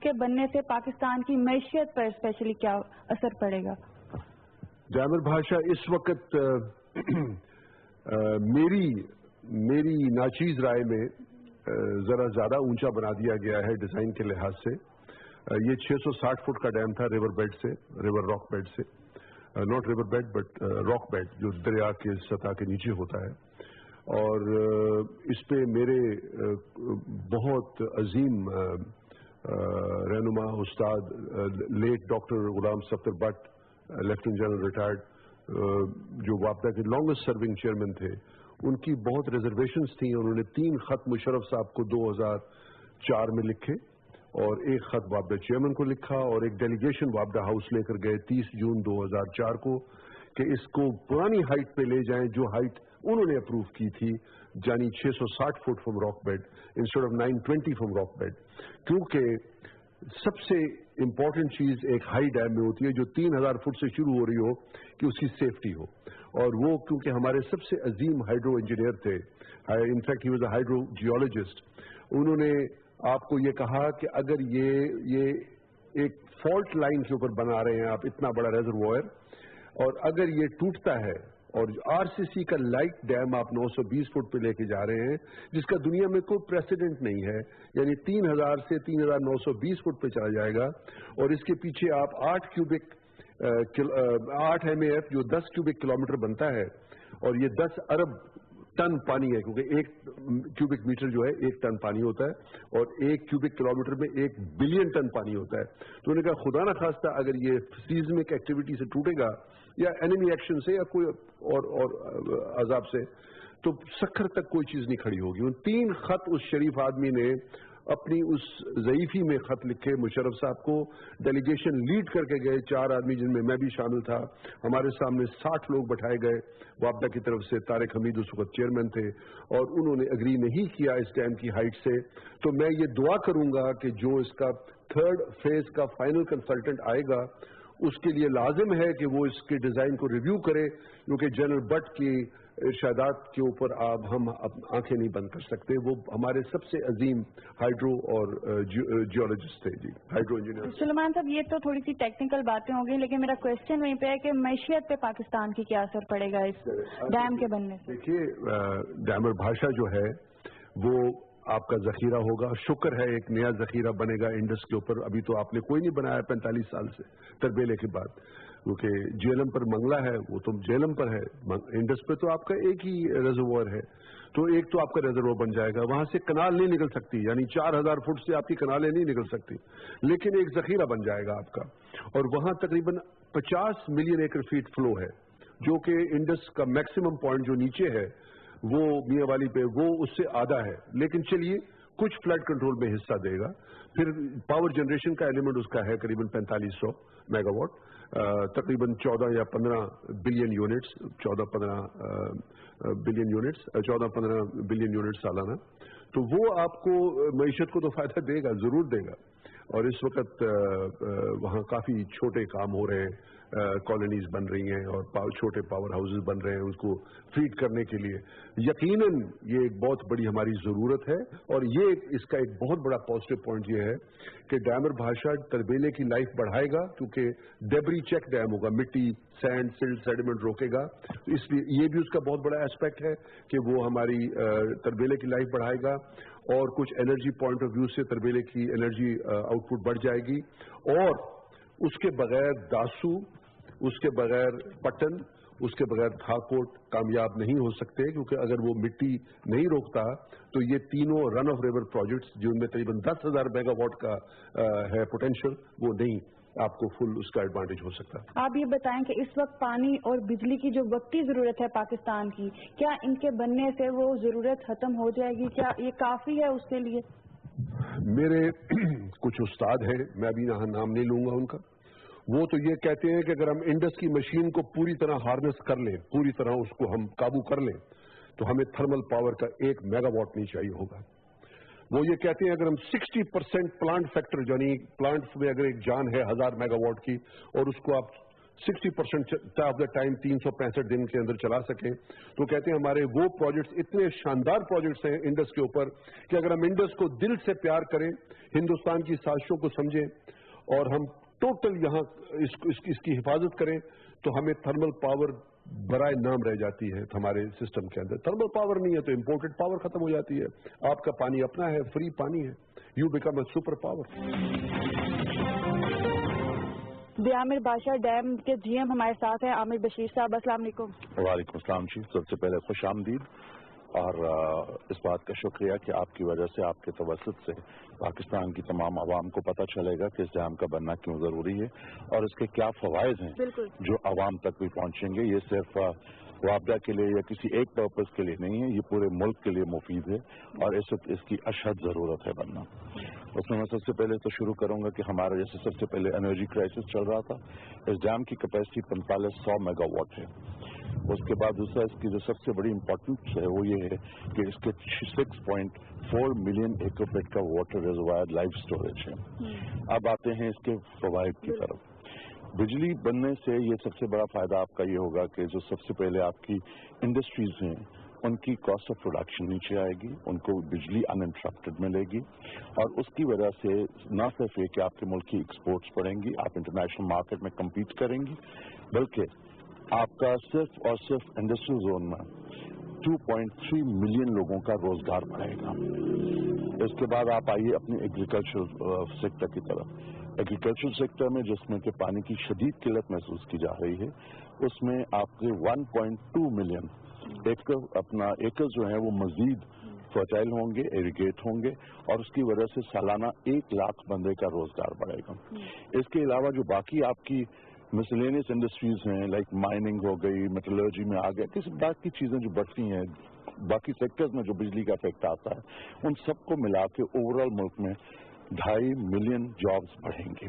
इसके बनने से पाकिस्तान की मैशियत पर स्पेशली क्या असर पड़ेगा? डैमर भाषा इस वक्त मेरी नाचीज राय में जरा ज्यादा ऊंचा बना दिया गया है डिजाइन के लिहाज से। ये 660 फुट का डैम था रिवर बेड से, रिवर रॉक बेड से, not river bed but rock bed, जो दरिया के सतह के नीचे होता है। और इस पे मेरे बहुत अजीम रहनुमा उस्ताद late doctor Ghulam Safdar Bhatt, lieutenant general retired, जो वापडा के लॉन्गेस्ट सर्विंग चेयरमैन थे, उनकी बहुत रिजर्वेशंस थी। उन्होंने 3 खत मुशर्रफ साहब को 2004 में लिखे और 1 खत वापडा चेयरमैन को लिखा और एक डेलीगेशन वापडा हाउस लेकर गए 30 जून 2004 को कि इसको पुरानी हाइट पे ले जाएं जो हाइट उन्होंने अप्रूव की थी, यानी 660 foot from rock bed instead of 920 from rock bed. क्योंकि सबसे इंपॉर्टेंट चीज एक हाई डैम में होती है जो 3000 फुट से शुरू हो रही हो कि उसकी सेफ्टी हो। और वो क्योंकि हमारे सबसे अजीम हाइड्रो इंजीनियर थे, in fact he was a hydro geologist, उन्होंने आपको ये कहा कि अगर ये एक फॉल्ट लाइन के ऊपर बना रहे हैं आप इतना बड़ा रेजर्वोयर, और अगर ये टूटता है और आरसीसी का लाइट डैम आप 920 फुट पे लेके जा रहे हैं जिसका दुनिया में कोई प्रेसिडेंट नहीं है, यानी 3000 से 3920 फुट पे चला जाएगा, और इसके पीछे आप 8 MAF जो 10 क्यूबिक किलोमीटर बनता है, और ये 10 अरब टन पानी है, क्योंकि 1 क्यूबिक मीटर जो है 1 टन पानी होता है, और 1 क्यूबिक किलोमीटर में 1 बिलियन टन पानी होता है। तो उन्होंने कहा खुदा न खास्ता अगर ये सीज्मिक एक्टिविटी से टूटेगा या एनिमी एक्शन से या कोई और अजाब से, तो सखर तक कोई चीज नहीं खड़ी होगी। उन 3 खत उस शरीफ आदमी ने अपनी उस ज़ईफ़ी में खत लिखे मुशर्रफ साहब को, डेलीगेशन लीड करके गए 4 आदमी जिनमें मैं भी शामिल था। हमारे सामने 60 लोग बैठाए गए वापडा की तरफ से, तारिक हमीद उस वक्त चेयरमैन थे, और उन्होंने एग्री नहीं किया इस डैम की हाइट से। तो मैं ये दुआ करूंगा कि जो इसका 3rd फेज का फाइनल कंसल्टेंट आएगा उसके लिए लाजिम है कि वो इसके डिजाइन को रिव्यू करे, क्योंकि जनरल भट्ट की इरशादात के ऊपर आप हम आंखें नहीं बंद कर सकते। वो हमारे सबसे अजीम हाइड्रो और जियोलॉजिस्ट थे जी, हाइड्रो इंजीनियर। सुलेमान साहब, ये तो थोड़ी सी टेक्निकल बातें हो गई, लेकिन मेरा क्वेश्चन वहीं पे है कि मैशियत पे पाकिस्तान की क्या असर पड़ेगा इस डैम के बनने से? देखिए, डैमर भाषा जो है वो आपका जखीरा होगा। शुक्र है एक नया जखीरा बनेगा इंडस के ऊपर, अभी तो आपने कोई नहीं बनाया 45 साल से तरबेले के बाद, क्योंकि जेलम पर मंगला है, वो तो जेलम पर है, इंडस पे तो आपका एक ही रिजर्वोयर है। तो एक तो आपका रिजर्वोयर बन जाएगा, वहां से कनाल नहीं निकल सकती, यानी 4000 फुट से आपकी कनालें नहीं निकल सकती, लेकिन एक जखीरा बन जाएगा आपका। और वहां तकरीबन 50 मिलियन एकड़ फीट फ्लो है, जो कि इंडस का मैक्सिमम पॉइंट जो नीचे है वो मियां वाली पे, वो उससे आधा है। लेकिन चलिए, कुछ फ्लड कंट्रोल में हिस्सा देगा। फिर पावर जनरेशन का एलिमेंट उसका है करीबन 4500 मेगावाट, तकरीबन 14 या 15 बिलियन यूनिट्स, 14-15 बिलियन यूनिट्स सालाना। तो वो आपको मईशत को तो फायदा देगा, जरूर देगा। और इस वक्त वहाँ काफी छोटे काम हो रहे हैं, कॉलोनीज बन रही हैं और छोटे पावर हाउसेज बन रहे हैं उसको फीड करने के लिए। यकीनन ये एक बहुत बड़ी हमारी जरूरत है, और ये इसका एक बहुत बड़ा पॉजिटिव पॉइंट ये है कि डैमर भाषा तरबेले की लाइफ बढ़ाएगा, क्योंकि डेबरी चेक डैम होगा, मिट्टी, सैंड, सिल्ट, सेडिमेंट रोकेगा। तो इसलिए ये भी उसका बहुत बड़ा एस्पेक्ट है कि वो हमारी तरबेले की लाइफ बढ़ाएगा, और कुछ एनर्जी पॉइंट ऑफ व्यू से तरबेले की एनर्जी आउटपुट बढ़ जाएगी। और उसके बगैर दासू, उसके बगैर पटन, उसके बगैर थाकोट कामयाब नहीं हो सकते, क्योंकि अगर वो मिट्टी नहीं रोकता तो ये तीनों रन ऑफ रिवर प्रोजेक्ट्स जिनमें तकरीबन 10,000 मेगावाट का है पोटेंशियल, वो नहीं आपको फुल उसका एडवांटेज हो सकता है। आप ये बताएं कि इस वक्त पानी और बिजली की जो वक्ती जरूरत है पाकिस्तान की, क्या इनके बनने से वो जरूरत खत्म हो जाएगी? क्या ये काफी है उसके लिए? मेरे कुछ उस्ताद हैं, मैं अभी यहाँ नाम नहीं लूंगा उनका, वो तो ये कहते हैं कि अगर हम इंडस की मशीन को पूरी तरह हार्नेस कर लें, पूरी तरह उसको हम काबू कर लें, तो हमें थर्मल पावर का 1 मेगावाट नहीं चाहिए होगा। वो ये कहते हैं अगर हम 60% प्लांट फैक्टर, यानी प्लांट में अगर एक जान है 1000 मेगावाट की, और उसको आप 60% ऑफ द टाइम 365 दिन के अंदर चला सकें। तो कहते हैं हमारे वो प्रोजेक्ट्स इतने शानदार प्रोजेक्ट्स हैं इंडस के ऊपर कि अगर हम इंडस को दिल से प्यार करें, हिंदुस्तान की साजिशों को समझें और हम टोटल यहाँ इसकी हिफाजत करें, तो हमें थर्मल पावर बराए नाम रह जाती है हमारे सिस्टम के अंदर। थर्मल पावर नहीं है तो इम्पोर्टेड पावर खत्म हो जाती है। आपका पानी अपना है, फ्री पानी है, you become a super power. Aamir बादशाह डैम के GM हमारे साथ हैं, आमिर बशीर साहब, अस्सलाम वालेकुम। वालेकुम अस्सलाम जी। सबसे पहले खुश आमदीद और इस बात का शुक्रिया कि आपकी वजह से, आपके तवस्सुत से पाकिस्तान की तमाम आवाम को पता चलेगा कि इस डैम का बनना क्यों ज़रूरी है और इसके क्या फ़वाइद हैं जो आवाम तक भी पहुंचेंगे। ये सिर्फ वापदा के लिए या किसी एक पर्पज़ के लिए नहीं है, ये पूरे मुल्क के लिए मुफीद है और इस वक्त इसकी अशद ज़रूरत है बनना। उसमें मैं सबसे पहले तो शुरू करूंगा कि हमारा जैसे सबसे पहले एनर्जी क्राइसिस चल रहा था, इस डैम की कैपेसिटी 4500 मेगावाट है। उसके बाद दूसरा इसकी जो सबसे बड़ी इम्पोर्टेंस है वो ये है कि इसके 6.4 मिलियन एकड़ फीट का वाटर रिजर्वायर लाइव स्टोरेज है। अब आते हैं इसके फवाइद की तरफ। बिजली बनने से ये सबसे बड़ा फायदा आपका ये होगा कि जो सबसे पहले आपकी इंडस्ट्रीज हैं उनकी कॉस्ट ऑफ प्रोडक्शन नीचे आएगी, उनको बिजली अनइंटरप्टेड मिलेगी और उसकी वजह से न सिर्फ ये कि आपके मुल्क की एक्सपोर्ट्स बढ़ेंगी, आप इंटरनेशनल मार्केट में कम्पीट करेंगी, बल्कि आपका सिर्फ और सिर्फ इंडस्ट्रियल जोन में 2.3 मिलियन लोगों का रोजगार बढ़ेगा। इसके बाद आप आइए अपनी एग्रीकल्चर सेक्टर की तरफ। एग्रीकल्चर सेक्टर में जिसमें कि पानी की शदीद किल्लत महसूस की जा रही है, उसमें आपके 1.2 मिलियन एकड़ जो है वो मजीद फर्टाइल होंगे, इरिगेट होंगे और उसकी वजह से सालाना 1 लाख बंदे का रोजगार बढ़ेगा। इसके अलावा जो बाकी आपकी मिसलेनियस इंडस्ट्रीज हैं, लाइक माइनिंग हो गई, मेटलर्जी में आ गया, किसी बाकी चीजें जो बढ़ती हैं, बाकी सेक्टर्स में जो बिजली का इफेक्ट आता है, उन सबको मिला के ओवरऑल मुल्क में 2.5 मिलियन जॉब्स बढ़ेंगे।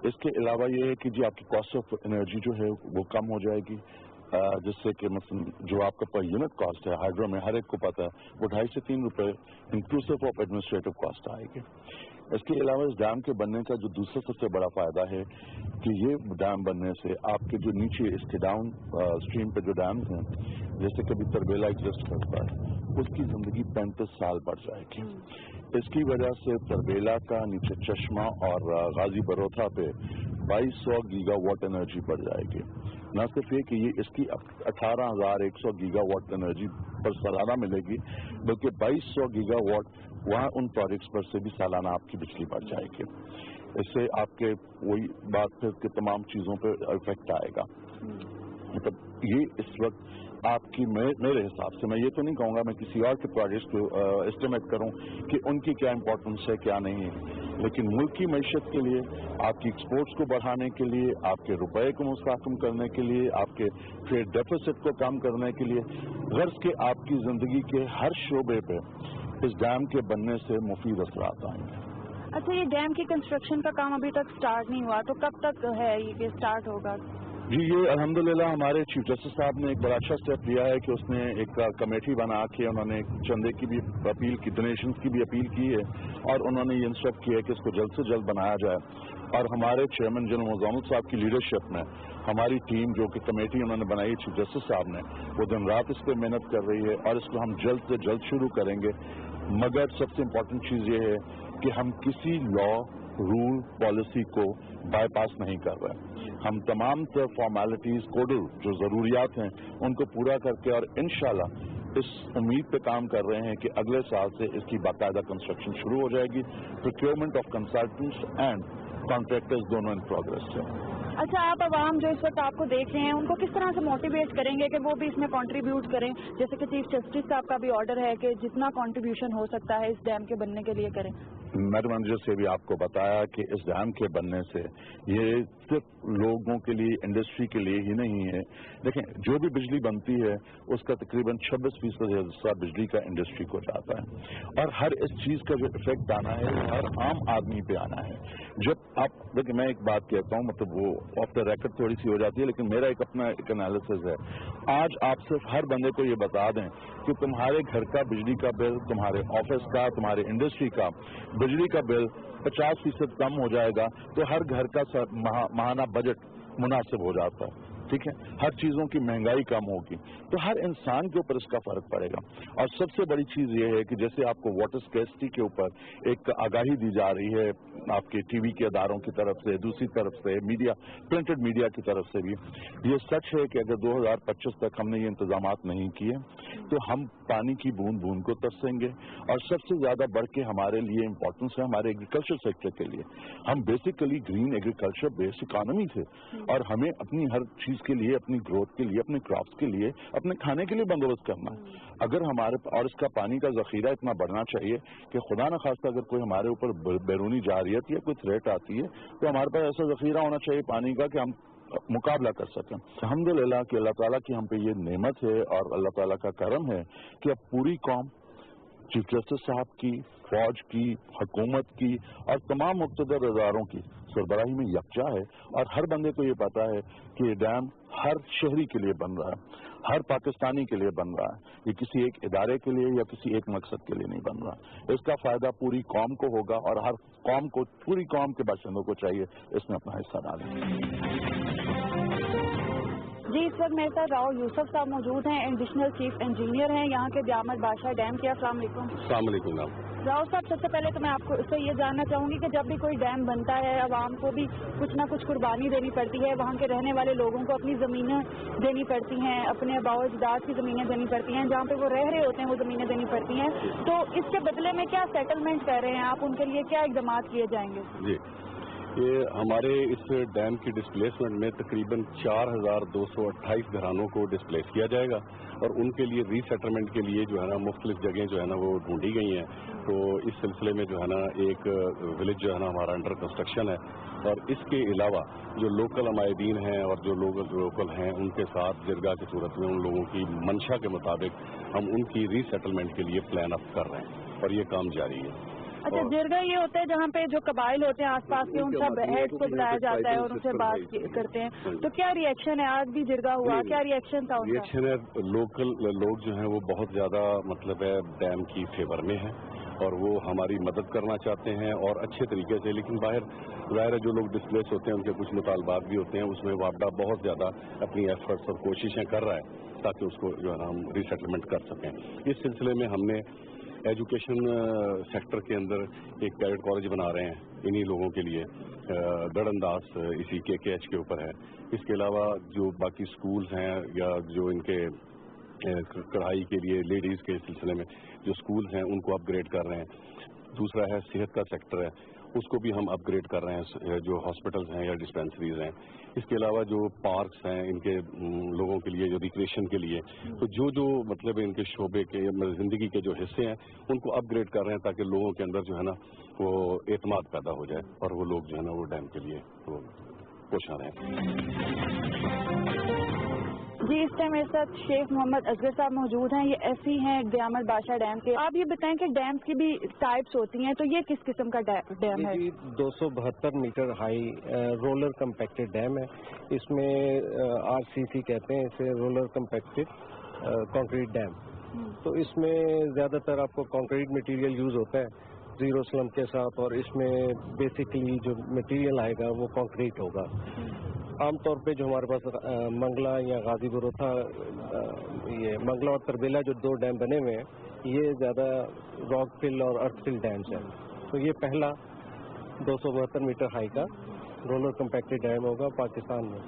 इसके अलावा ये है कि जी आपकी कॉस्ट ऑफ एनर्जी जो है वो कम हो जाएगी, जिससे कि मतलब जो आपका पर यूनिट कॉस्ट है हाइड्रो में हर एक को पता है वो 2.5 से 3 रुपए इंक्लूसिव ऑफ एडमिनिस्ट्रेटिव कॉस्ट आएगी। इसके अलावा इस डैम के बनने का जो दूसरा सबसे बड़ा फायदा है कि ये डैम बनने से आपके जो नीचे इसके डाउन स्ट्रीम पे जो डैम्स हैं, जैसे कभी तरबेला एग्जिस्ट करता है, उसकी जिंदगी 35 साल बढ़ जाएगी। इसकी वजह से तरबेला का नीचे चश्मा और गाजी बरोथा पे 2200 गीगावाट एनर्जी बढ़ जाएगी। न सिर्फ ये कि ये इसकी 18,100 गीगावाट एनर्जी पर सालाना मिलेगी, बल्कि 2200 गीगावाट वहाँ उन प्रोजेक्ट्स पर से भी सालाना आपकी बिजली बढ़ जाएगी। इससे आपके वही बात फिर के तमाम चीज़ों पर इफेक्ट आएगा। मतलब ये इस वक्त आपकी मेरे हिसाब से, मैं ये तो नहीं कहूँगा मैं किसी और के प्रोजेक्ट्स को एस्टिमेट करूँ कि उनकी क्या इंपॉर्टेंस है क्या नहीं है, लेकिन मुल्क की मईशत के लिए, आपकी एक्सपोर्ट्स को बढ़ाने के लिए, आपके रुपए को मुस्तहकम करने के लिए, आपके ट्रेड डेफिसिट को कम करने के लिए, गर्ज के आपकी जिंदगी के हर शोबे पे इस डैम के बनने से मुफीद असरात आएंगे। अच्छा, ये डैम की कंस्ट्रक्शन का काम अभी तक स्टार्ट नहीं हुआ, तो कब तक है ये स्टार्ट होगा? जी, ये अल्हम्दुलिल्लाह हमारे चीफ जस्टिस साहब ने एक बड़ा अच्छा स्टेप लिया है कि उसने एक कमेटी बना के उन्होंने चंदे की भी अपील की, डोनेशन की भी अपील की है और उन्होंने ये इंस्ट्रक्ट किया है कि इसको जल्द से जल्द बनाया जाए। और हमारे चेयरमैन जनरल मोजामुल साहब की लीडरशिप में हमारी टीम जो कि कमेटी उन्होंने बनाई चीफ जस्टिस साहब ने, वो दिन रात इस पर मेहनत कर रही है और इसको हम जल्द से जल्द शुरू करेंगे। मगर सबसे इम्पोर्टेंट चीज़ ये है कि हम किसी लॉ, रूल, पॉलिसी को बाईपास नहीं कर रहे। हम तमाम फॉर्मेलिटीज, कोडल जो ज़रूरियात हैं उनको पूरा करके और इंशाल्लाह इस उम्मीद पे काम कर रहे हैं कि अगले साल से इसकी बाकायदा कंस्ट्रक्शन शुरू हो जाएगी। Procurement of consultants and contractors दोनों इन प्रोग्रेस है। अच्छा, आप आवाम जो इस वक्त आपको देख रहे हैं उनको किस तरह से मोटिवेट करेंगे कि वो भी इसमें कंट्रीब्यूट करें? जैसे कि चीफ जस्टिस साहब का भी ऑर्डर है कि जितना कंट्रीब्यूशन हो सकता है इस डैम के बनने के लिए करें। मैडम जैसे भी आपको बताया कि इस डैम के बनने से ये सिर्फ लोगों के लिए, इंडस्ट्री के लिए ही नहीं है। देखें, जो भी बिजली बनती है उसका तकरीबन 26% हिस्सा बिजली का इंडस्ट्री को जाता है और हर इस चीज़ का जो इफेक्ट आना है हर आम आदमी पे आना है। जब आप देखिए, मैं एक बात कहता हूँ, मतलब वो ऑफ द रिकॉर्ड थोड़ी सी हो जाती है, लेकिन मेरा एक अपना एक एनालिसिस है। आज आप सिर्फ हर बंदे को ये बता दें कि तुम्हारे घर का बिजली का बिल, तुम्हारे ऑफिस का, तुम्हारे इंडस्ट्री का बिजली का बिल 50% कम हो जाएगा, तो हर घर का माहाना बजट मुनासिब हो जाता है, ठीक है, हर चीज़ों की महंगाई कम होगी, तो हर इंसान के ऊपर इसका फर्क पड़ेगा। और सबसे बड़ी चीज़ ये है कि जैसे आपको वाटर स्कैर्सिटी के ऊपर एक आगाही दी जा रही है आपके टीवी के अदारों की तरफ से, दूसरी तरफ से मीडिया, प्रिंटेड मीडिया की तरफ से भी, ये सच है कि अगर 2025 तक हमने ये इंतजाम नहीं किए तो हम पानी की बूंद बूंद को तरसेंगे। और सबसे ज़्यादा बढ़ के हमारे लिए इम्पोर्टेंस है हमारे एग्रीकल्चर सेक्टर के लिए। हम basically green agriculture based economy थे और हमें अपनी हर चीज़ के लिए, अपनी ग्रोथ के लिए, अपने क्रॉप्स के लिए, अपने खाने के लिए बंदोबस्त करना है। अगर हमारे और इसका पानी का जखीरा इतना बढ़ना चाहिए कि खुदा न खास्ता अगर कोई हमारे ऊपर बैरूनी जारियत या कोई थ्रेट आती है तो हमारे पास ऐसा जखीरा होना चाहिए पानी का कि हम मुकाबला कर सकें। अल्हम्दुलिल्लाह कि अल्लाह ताला की हम पे ये नेमत है और अल्लाह ताला का करम है कि अब पूरी कौम, चीफ जस्टिस साहब की, फौज की, हुकूमत की और तमाम मुक़्तदर इदारों की सरबराही में यकजा है और हर बंदे को ये पता है कि ये डैम हर शहरी के लिए बन रहा है, हर पाकिस्तानी के लिए बन रहा है। ये किसी एक इदारे के लिए या किसी एक मकसद के लिए नहीं बन रहा। इसका फायदा पूरी कौम को होगा और हर कौम को, पूरी कौम के बाशिंदों को चाहिए इसमें अपना हिस्सा डालें। जी, इस वक्त मेरे साथ राव यूसुफ साहब मौजूद हैं, एडिशनल चीफ इंजीनियर हैं यहाँ के दियामत बादशाह डैम के। अस्सलाम वालेकुम। राव साहब, सबसे पहले तो मैं आपको इससे ये जानना चाहूँगी कि जब भी कोई डैम बनता है आवाम को भी कुछ ना कुछ कुर्बानी देनी पड़ती है, वहाँ के रहने वाले लोगों को अपनी ज़मीनें देनी पड़ती हैं, अपने आबाओ अजदाद की ज़मीनें देनी पड़ती हैं, जहाँ पे वो रह रहे होते हैं वो ज़मीनें देनी पड़ती हैं, तो इसके बदले में क्या सेटलमेंट कर रहे हैं आप, उनके लिए क्या इक़दाम किए जाएंगे? जी, ये हमारे इस डैम की डिस्प्लेसमेंट में तकरीबन 4228 घरानों को डिस्प्लेस किया जाएगा और उनके लिए रीसेटलमेंट के लिए जो है ना मुख्तलिफ जगह जो है ना वो ढूंढी गई हैं। तो इस सिलसिले में जो है ना एक विलेज जो है ना हमारा अंडर कंस्ट्रक्शन है और इसके अलावा जो लोकल अमायदीन हैं और जो लोकल हैं उनके साथ जिरगा की सूरत में उन लोगों की मंशा के मुताबिक हम उनकी रीसेटलमेंट के लिए प्लान अप कर रहे हैं और ये काम जारी है। अच्छा, जिरगा ये होता है जहाँ पे जो कबाइल होते हैं आसपास के, उन सब हेड्स को बुलाया जाता है और उनसे बात करते हैं, तो क्या रिएक्शन है? आज भी जिरगा हुआ, क्या रिएक्शन था उनका? रिएक्शन है, लोकल लोग जो हैं वो बहुत ज़्यादा मतलब है डैम की फेवर में हैं और वो हमारी मदद करना चाहते हैं और अच्छे तरीके से, लेकिन ज़ाहिर है जो लोग डिस्प्लेस होते हैं उनके कुछ मुतालबात भी होते हैं, उसमें वापडा बहुत ज़्यादा अपनी एफर्ट्स और कोशिशें कर रहा है ताकि उसको जो है ना हम रीसेटलमेंट कर सकें। इस सिलसिले में हमने एजुकेशन सेक्टर के अंदर एक कैडेट कॉलेज बना रहे हैं इन्हीं लोगों के लिए, दरअंदाज इसी KKH के ऊपर है। इसके अलावा जो बाकी स्कूल्स हैं या जो इनके कढ़ाई के लिए लेडीज़ के सिलसिले में जो स्कूल्स हैं उनको अपग्रेड कर रहे हैं। दूसरा है सेहत का सेक्टर है, उसको भी हम अपग्रेड कर रहे हैं, जो हॉस्पिटल्स हैं या डिस्पेंसरीज हैं। इसके अलावा जो पार्क्स हैं इनके लोगों के लिए, जो रिक्रिएशन के लिए, तो जो मतलब इनके शोबे के ज़िंदगी के जो हिस्से हैं उनको अपग्रेड कर रहे हैं ताकि लोगों के अंदर जो है ना वो एतमाद पैदा हो जाए और वो लोग जो है ना वो डैम के लिए वो कोशिश रहें। जी, इस टाइम मेरे साथ शेख मोहम्मद असगर साहब मौजूद हैं, ये एसई हैं दियामत बादशाह डैम के। आप ये बताएं कि डैम्स की भी टाइप्स होती हैं, तो ये किस किस्म का डैम है? 272 metre high roller compacted dam है। इसमें RCC कहते हैं इसे, रोलर कम्पैक्टेड कंक्रीट डैम। तो इसमें ज़्यादातर आपको कंक्रीट मटेरियल यूज़ होता है जीरो स्लम के साथ और इसमें बेसिकली जो मटेरियल आएगा वो कंक्रीट होगा। आमतौर पे जो हमारे पास मंगला या गाजीपुर था, ये मंगला और तरबेला जो 2 डैम बने हुए हैं, ये ज़्यादा रॉक फिल और अर्थ फिल डैम्स हैं। तो ये पहला 272 मीटर हाई का रोलर कम्पैक्टेड डैम होगा पाकिस्तान में।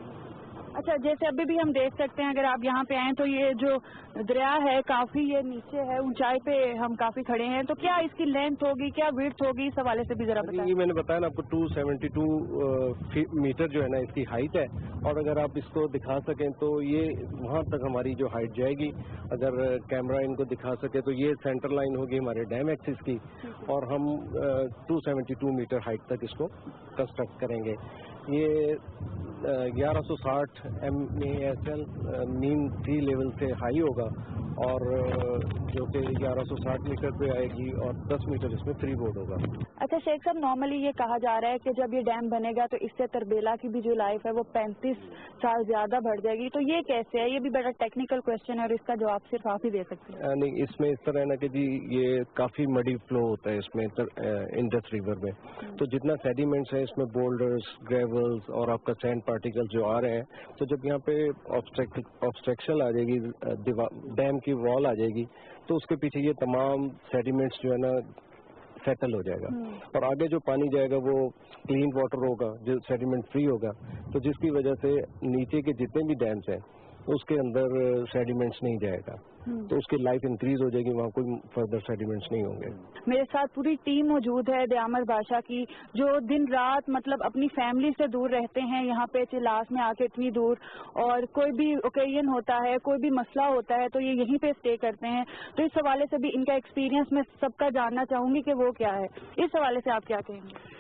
अच्छा, जैसे अभी भी हम देख सकते हैं, अगर आप यहाँ पे आएँ तो ये जो दरिया है काफ़ी ये नीचे है, ऊंचाई पे हम काफ़ी खड़े हैं, तो क्या इसकी लेंथ होगी, क्या विड्थ होगी, इस हवाले से भी ज़रा बताएं। ये मैंने बताया ना आपको, 272 मीटर जो है ना इसकी हाइट है और अगर आप इसको दिखा सकें तो ये वहाँ तक हमारी जो हाइट जाएगी, अगर कैमरा इनको दिखा सके तो ये सेंटर लाइन होगी हमारे डैम एक्सिस की और हम 272 मीटर हाइट तक इसको कंस्ट्रक्ट करेंगे। ये 1160 MASL मीन सी लेवल से हाई होगा اور جو کہ 1160 मीटर पे आएगी और 10 मीटर इसमें फ्री बोर्ड होगा। अच्छा शेख साहब, नॉर्मली ये कहा जा रहा है कि जब ये डैम बनेगा तो इससे तरबेला की भी जो लाइफ है वो 35 साल ज्यादा बढ़ जाएगी, तो ये कैसे है? ये भी बड़ा टेक्निकल क्वेश्चन है और इसका जवाब सिर्फ आप ही दे सकते हैं। नहीं, इसमें इस तरह है ना कि जी ये काफी मडी फ्लो होता है इसमें इंडस रिवर में, तो जितना सेडिमेंट्स है इसमें बोल्डर्स, ग्रेवल्स और आपका सैंड पार्टिकल्स जो आ रहे हैं, तो जब यहाँ पे ऑब्स्ट्रक्शन आ जाएगी, डैम की वॉल आ जाएगी, तो उसके पीछे ये तमाम सेडिमेंट्स जो है ना सेटल हो जाएगा और आगे जो पानी जाएगा वो क्लीन वाटर होगा, जो सेडिमेंट फ्री होगा, तो जिसकी वजह से नीचे के जितने भी डैम्स हैं उसके अंदर सेडिमेंट्स नहीं जाएगा, तो उसकी लाइफ इंक्रीज हो जाएगी, वहाँ कोई फर्दर सेडिमेंट्स नहीं होंगे। मेरे साथ पूरी टीम मौजूद है दयामर बादशाह की, जो दिन रात मतलब अपनी फैमिली से दूर रहते हैं यहाँ पे चिलास में आके इतनी दूर, और कोई भी ओकेजन होता है, कोई भी मसला होता है तो ये यहीं पे स्टे करते हैं। तो इस हवाले से भी इनका एक्सपीरियंस मैं सबका जानना चाहूंगी कि वो क्या है, इस हवाले से आप क्या कहेंगे?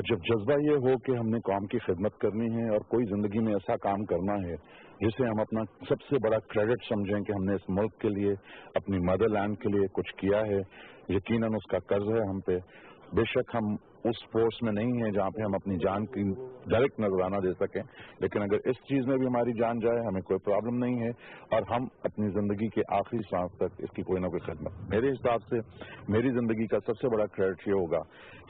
जब जज्बा ये हो कि हमने कौम की खिदमत करनी है और कोई जिंदगी में ऐसा काम करना है जिसे हम अपना सबसे बड़ा क्रेडिट समझें कि हमने इस मुल्क के लिए, अपनी मदरलैंड के लिए कुछ किया है, यकीनन उसका कर्ज है हम पे। बेशक हम उस फोर्स में नहीं है जहाँ पे हम अपनी जान की डायरेक्ट नजराना दे सकें, लेकिन अगर इस चीज में भी हमारी जान जाए हमें कोई प्रॉब्लम नहीं है और हम अपनी जिंदगी के आखिरी सांस तक इसकी कोई ना कोई खिदमत। मेरे हिसाब से मेरी जिंदगी का सबसे बड़ा क्रेडिट ये होगा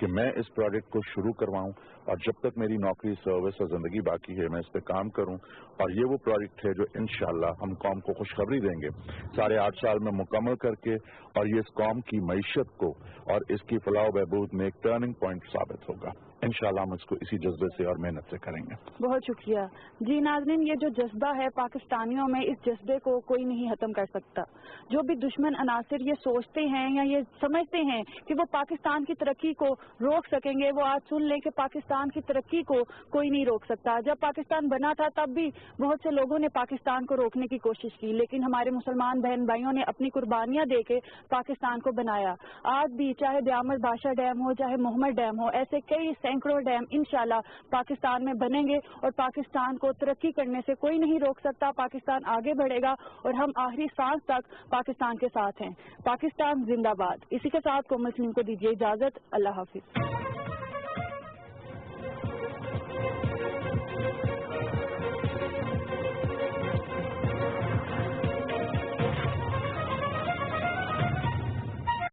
कि मैं इस प्रोजेक्ट को शुरू करवाऊं और जब तक मेरी नौकरी, सर्विस और जिंदगी बाकी है मैं इस पे काम करूं, और ये वो प्रोजेक्ट है जो इंशाल्लाह हम कौम को खुशखबरी देंगे 8.5 साल में मुकम्मल करके, और ये इस कौम की मईशत को और इसकी फलाह बहबूद में एक टर्निंग पॉइंट साबित होगा। इंशाल्लाह हम इसको इसी जज्बे से और मेहनत से करेंगे। बहुत शुक्रिया जी। नाज़रीन, ये जो जज्बा है पाकिस्तानियों में, इस जज्बे को कोई नहीं खत्म कर सकता। जो भी दुश्मन अनासिर ये सोचते हैं या ये समझते हैं कि वो पाकिस्तान की तरक्की को रोक सकेंगे, वो आज सुन लें कि पाकिस्तान की तरक्की को कोई नहीं रोक सकता। जब पाकिस्तान बना था तब भी बहुत से लोगों ने पाकिस्तान को रोकने की कोशिश की, लेकिन हमारे मुसलमान बहन भाइयों ने अपनी कुर्बानियां दे के पाकिस्तान को बनाया। आज भी चाहे दयामर बादशाह डैम हो, चाहे मोहम्मद डैम हो, ऐसे कई सैकड़ों डैम इंशाल्लाह पाकिस्तान में बनेंगे और पाकिस्तान को तरक्की करने से कोई नहीं रोक सकता। पाकिस्तान आगे बढ़ेगा और हम आखिरी सांस तक पाकिस्तान के साथ हैं। पाकिस्तान जिंदाबाद। इसी के साथ कोमल सलीम को दीजिए इजाजत। अल्लाह हाफिज।